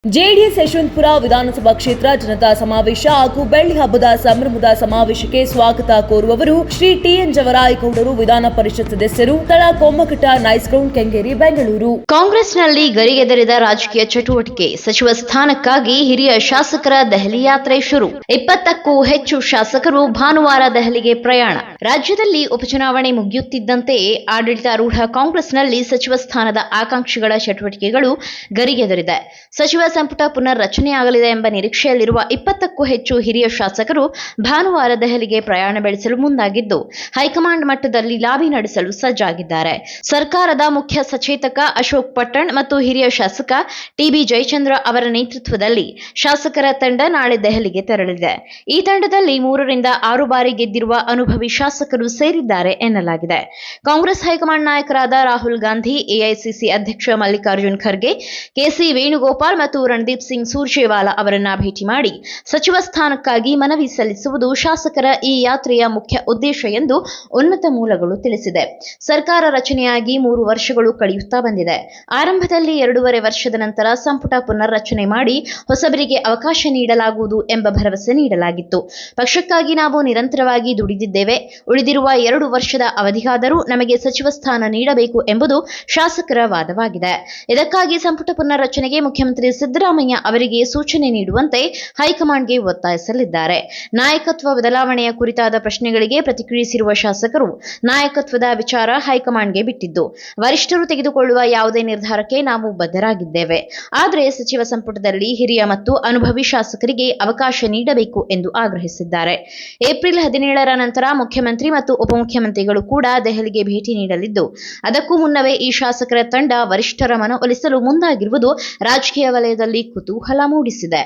JDS Yeshwanthpur ವಿಧಾನಸಭಾ ಕ್ಷೇತ್ರ ಜನತಾ ಸಮಾವೇಶ ಹಾಗೂ ಬೆಳ್ಳಿ ಹಬ್ಬದ ಸಂಭ್ರಮದ ಸಮಾವೇಶಕ್ಕೆ ಸ್ವಾಗತ ಕೋರುವವರು ಶ್ರೀ ಟಿಎನ್ ಜವರಾಯಗೌಡರು ವಿಧಾನ ಪರಿಷತ್ ಸದಸ್ಯರು ಸ್ಥಳ ಕೊಮ್ಮಘಟ್ಟ ನೈಸ್ ಗ್ರೌಂಡ್ ಕೆಂಗೇರಿ ಬೆಂಗಳೂರು. ಕಾಂಗ್ರೆಸ್ನಲ್ಲಿ ಗರಿಗೆದರಿದ ರಾಜಕೀಯ ಚಟುವಟಿಕೆ. ಸಚಿವ ಸ್ಥಾನಕ್ಕಾಗಿ ಹಿರಿಯ ಶಾಸಕರ ದೆಹಲಿ ಯಾತ್ರೆ ಶುರು. 20ಕ್ಕೂ ಹೆಚ್ಚು ಶಾಸಕರು ಭಾನುವಾರ ದೆಹಲಿಗೆ ಪ್ರಯಾಣ. ರಾಜ್ಯದಲ್ಲಿ ಉಪಚುನಾವಣೆ ಮುಗಿಯುತ್ತಿದ್ದಂತೆಯೇ ಆಡಳಿತಾರೂಢ ಕಾಂಗ್ರೆಸ್ನಲ್ಲಿ ಸಚಿವ ಸ್ಥಾನದ ಆಕಾಂಕ್ಷಿಗಳ ಚಟುವಟಿಕೆಗಳು ಗರಿಗೆದರಿದೆ. ಸಚಿವ ಸಂಪುಟ ಪುನರ್ ರಚನೆಯಾಗಲಿದೆ ಎಂಬ ನಿರೀಕ್ಷೆಯಲ್ಲಿರುವ 20ಕ್ಕೂ ಹೆಚ್ಚು ಹಿರಿಯ ಶಾಸಕರು ಭಾನುವಾರ ದೆಹಲಿಗೆ ಪ್ರಯಾಣ ಬೆಳೆಸಲು ಮುಂದಾಗಿದ್ದು, ಹೈಕಮಾಂಡ್ ಮಟ್ಟದಲ್ಲಿ ಲಾಬಿ ನಡೆಸಲು ಸಜ್ಜಾಗಿದ್ದಾರೆ. ಸರ್ಕಾರದ ಮುಖ್ಯ ಸಚೇತಕ ಅಶೋಕ್ ಪಟ್ಟಣ್ ಮತ್ತು ಹಿರಿಯ ಶಾಸಕ ಟಿಬಿ ಜಯಚಂದ್ರ ಅವರ ನೇತೃತ್ವದಲ್ಲಿ ಶಾಸಕರ ತಂಡ ನಾಳೆ ದೆಹಲಿಗೆ ತೆರಳಿದೆ. ಈ ತಂಡದಲ್ಲಿ 3ರಿಂದ 6 ಬಾರಿ ಗೆದ್ದಿರುವ ಅನುಭವಿ ಶಾಸಕರು ಸೇರಿದ್ದಾರೆ ಎನ್ನಲಾಗಿದೆ. ಕಾಂಗ್ರೆಸ್ ಹೈಕಮಾಂಡ್ ನಾಯಕರಾದ ರಾಹುಲ್ ಗಾಂಧಿ, ಎಐಸಿಸಿ ಅಧ್ಯಕ್ಷ ಮಲ್ಲಿಕಾರ್ಜುನ್ ಖರ್ಗೆ, ಕೆಸಿ ವೇಣುಗೋಪಾಲ್ ಮತ್ತು ರಣದೀಪ್ ಸಿಂಗ್ ಸುರ್ಜೇವಾಲಾ ಅವರನ್ನ ಭೇಟಿ ಮಾಡಿ ಸಚಿವ ಸ್ಥಾನಕ್ಕಾಗಿ ಮನವಿ ಸಲ್ಲಿಸುವುದು ಶಾಸಕರ ಈ ಯಾತ್ರೆಯ ಮುಖ್ಯ ಉದ್ದೇಶ ಎಂದು ಉನ್ನತ ಮೂಲಗಳು ತಿಳಿಸಿದೆ. ಸರ್ಕಾರ ರಚನೆಯಾಗಿ 3 ವರ್ಷಗಳು ಕಳೆಯುತ್ತಾ ಬಂದಿದೆ. ಆರಂಭದಲ್ಲಿ 2.5 ವರ್ಷದ ನಂತರ ಸಂಪುಟ ಪುನರ್ ರಚನೆ ಮಾಡಿ ಹೊಸಬರಿಗೆ ಅವಕಾಶ ನೀಡಲಾಗುವುದು ಎಂಬ ಭರವಸೆ ನೀಡಲಾಗಿತ್ತು. ಪಕ್ಷಕ್ಕಾಗಿ ನಾವು ನಿರಂತರವಾಗಿ ದುಡಿದಿದ್ದೇವೆ. ಉಳಿದಿರುವ 2 ವರ್ಷದ ಅವಧಿಗಾದರೂ ನಮಗೆ ಸಚಿವ ಸ್ಥಾನ ನೀಡಬೇಕು ಎಂಬುದು ಶಾಸಕರ ವಾದವಾಗಿದೆ. ಇದಕ್ಕಾಗಿ ಸಂಪುಟ ಪುನರ್ ರಚನೆಗೆ ಮುಖ್ಯಮಂತ್ರಿ ಸಿದ್ದರಾಮಯ್ಯ ಅವರಿಗೆ ಸೂಚನೆ ನೀಡುವಂತೆ ಹೈಕಮಾಂಡ್ಗೆ ಒತ್ತಾಯಿಸಲಿದ್ದಾರೆ. ನಾಯಕತ್ವ ಬದಲಾವಣೆಯ ಕುರಿತಾದ ಪ್ರಶ್ನೆಗಳಿಗೆ ಪ್ರತಿಕ್ರಿಯಿಸಿರುವ ಶಾಸಕರು, ನಾಯಕತ್ವದ ವಿಚಾರ ಹೈಕಮಾಂಡ್ಗೆ ಬಿಟ್ಟಿದ್ದು, ವರಿಷ್ಠರು ತೆಗೆದುಕೊಳ್ಳುವ ಯಾವುದೇ ನಿರ್ಧಾರಕ್ಕೆ ನಾವು ಬದ್ಧರಾಗಿದ್ದೇವೆ. ಆದರೆ ಸಚಿವ ಸಂಪುಟದಲ್ಲಿ ಹಿರಿಯ ಮತ್ತು ಅನುಭವಿ ಶಾಸಕರಿಗೆ ಅವಕಾಶ ನೀಡಬೇಕು ಎಂದು ಆಗ್ರಹಿಸಿದ್ದಾರೆ. ಏಪ್ರಿಲ್ 17ರ ನಂತರ ಮುಖ್ಯಮಂತ್ರಿ ಮತ್ತು ಉಪಮುಖ್ಯಮಂತ್ರಿಗಳು ಕೂಡ ದೆಹಲಿಗೆ ಭೇಟಿ ನೀಡಲಿದ್ದು, ಅದಕ್ಕೂ ಮುನ್ನವೇ ಈ ಶಾಸಕರ ತಂಡ ವರಿಷ್ಠರ ಮನವೊಲಿಸಲು ಮುಂದಾಗಿರುವುದು ರಾಜಕೀಯ ವಲಯದಲ್ಲಿ ಕುತೂಹಲ ಮೂಡಿಸಿದೆ.